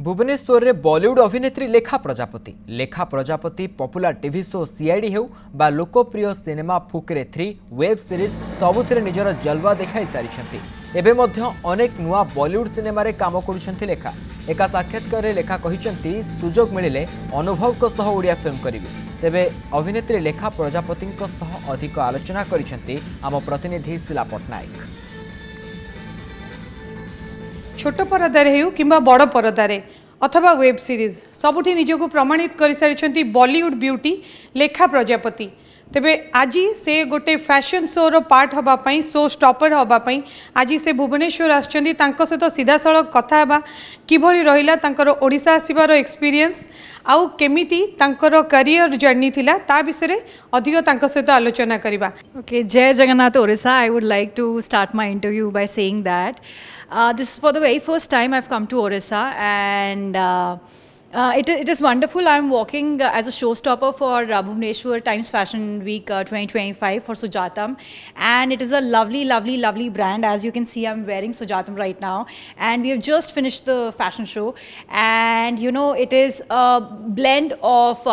भुवनेश्वर में बॉलीवुड अभिनेत्री लेखा Prajapati popular TV show CID हेउ बा लोकप्रिय सिनेमा फुकरे 3 वेब सीरीज सबुथिरे निजर जलवा देखाई सारी एबे मध्य अनेक नुआ बॉलीवुड सिनेमा रे काम करुछंती लेखा एका साक्षात्कार लेखा कहिसंती सुजोग मिलिले अनुभव को सह ओडिया फिल्म करिवे तेबे अभिनेत्री लेखा प्रजापति सह अधिक आलोचना करिसंती आम प्रतिनिधि शिला पटनायक। छोट परदार हेउ किंबा बड़ परदारे अथवा वेब सीरीज सबुठी निजको प्रमाणित कर सारी बॉलीवुड ब्यूटी लेखा प्रजापति तेबे आज से गोटे फैशन शो रो पार्ट हवापाई शो स्टॉपर हवापाई आज से भुवनेश्वर आछंती तांको सहित सीधा सड़क कथा हेबा किभली रहिला तांकर ओडिशा आसीबार एक्सपीरियंस आउ केमिति तांकर करियर जर्नी थिला ता विषय अधिक तांको सहित आलोचना करिबा। Okay, Jai Jagannath Orissa. I would like to start my interview by saying that this is for the very first time I've come to Orissa, and it is wonderful. I'm walking as a showstopper for Bhubaneswar Times Fashion Week 2025 for Sujatam, and it is a lovely, lovely, lovely brand. As you can see, I'm wearing Sujatam right now, and we have just finished the fashion show, and you know it is a blend of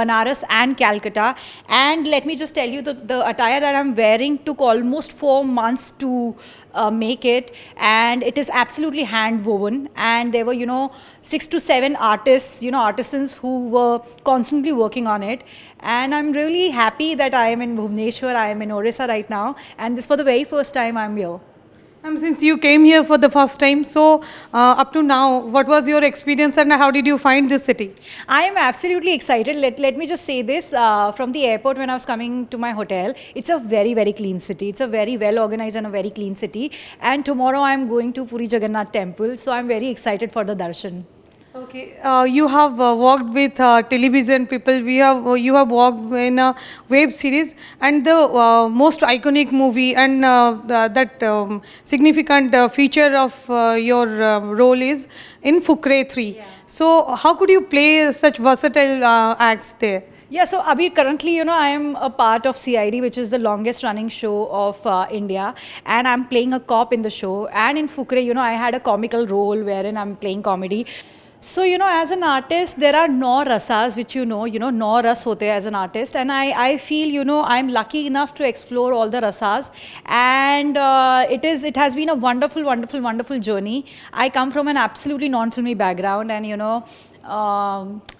Banaras and Calcutta. And let me just tell you, the attire that I'm wearing took almost 4 months to make it, and it is absolutely hand woven, and there were 6 to 7 artists, artisans who were constantly working on it. And I'm really happy that I am in Bhubaneswar, I am in Orissa right now, and this for the very first time I'm here. Since you came here for the first time, so up to now, what was your experience and how did you find this city? I am absolutely excited. Let me just say this. From the airport when I was coming to my hotel, it's a very, very clean city. It's a very well organized and a very clean city. And tomorrow I'm going to Puri Jagannath temple. So I'm very excited for the darshan. Okay, you have worked with television people. You have worked in a web series, and the most iconic movie and that significant feature of your role is in Fukre 3. Yeah. So how could you play such versatile acts there? Yeah, so Abhi, currently, I am a part of CID, which is the longest running show of India, and I'm playing a cop in the show. And in Fukre, I had a comical role wherein I'm playing comedy. So, as an artist, there are no rasas, which no ras hote as an artist. And I feel, I'm lucky enough to explore all the rasas. And it has been a wonderful, wonderful, wonderful journey. I come from an absolutely non-filmy background, and,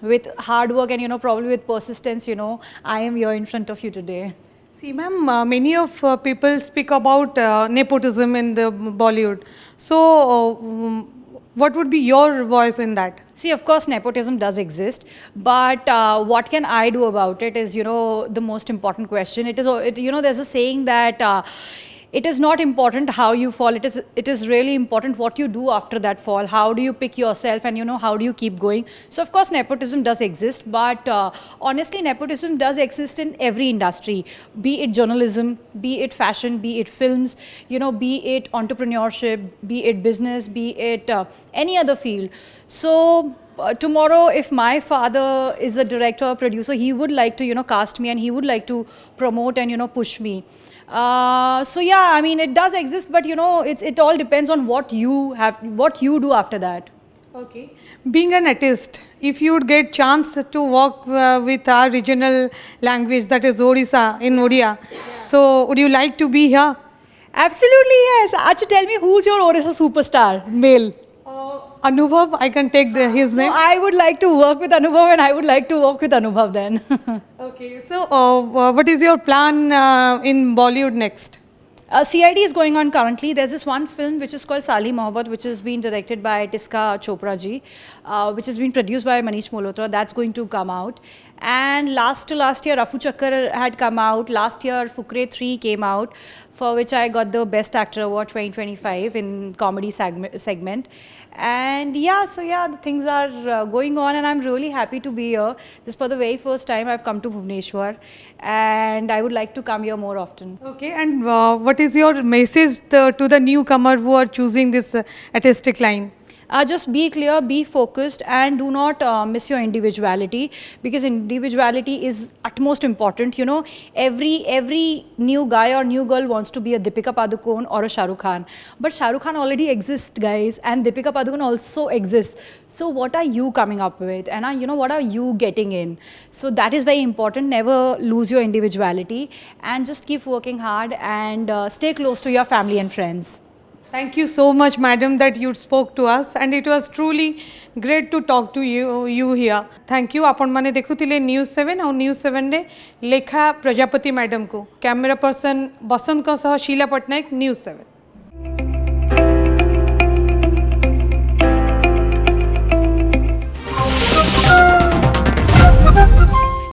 with hard work and, probably with persistence, I am here in front of you today. See, ma'am, many of people speak about nepotism in the Bollywood. So, what would be your voice in that? See, of course, nepotism does exist, but what can I do about it is, the most important question. There's a saying that it is not important how you fall. It is really important what you do after that fall. How do you pick yourself, and how do you keep going? So of course nepotism does exist, but honestly nepotism does exist in every industry, be it journalism, be it fashion, be it films, be it entrepreneurship, be it business, be it any other field. So tomorrow, if my father is a director or producer, he would like to cast me, and he would like to promote and push me. So yeah, I mean it does exist, but it all depends on what you do after that. Okay, being an artist, if you would get chance to work with our regional language, that is Odisha in Odia, so would you like to be here? Absolutely, yes. Acha, tell me, who's your Orissa superstar male? Anubhav, I can take his name. So I would like to work with Anubhav, and I would like to work with Anubhav then. Okay, so what is your plan in Bollywood next? CID is going on currently. There's this one film which is called Sali Mohabbat, which has been directed by Tiska Chopra ji, which has been produced by Manish Malhotra. That's going to come out. And last year, Rafu Chakkar had come out. Last year, Fukre 3 came out, for which I got the Best Actor Award 2025 in comedy segment. And the things are going on, and I'm really happy to be here. This is for the very first time I've come to Bhubaneswar, and I would like to come here more often. Okay, and what is your message to the newcomer who are choosing this artistic line? Just be clear, be focused, and do not miss your individuality, because individuality is utmost important. You know, every new guy or new girl wants to be a Deepika Padukone or a Shah Rukh Khan, but Shah Rukh Khan already exists, guys, and Deepika Padukone also exists. So what are you coming up with, and you know, what are you getting in? So that is very important. Never lose your individuality, and just keep working hard, and stay close to your family and friends. Thank you so much, madam, that you spoke to us, and it was truly great to talk to you here. Thank you. आपण माने देखुथिले news 7 और news 7 रे लेखा Prajapati madam को, camera person बसंत को सह Sheila Patnaik, news 7।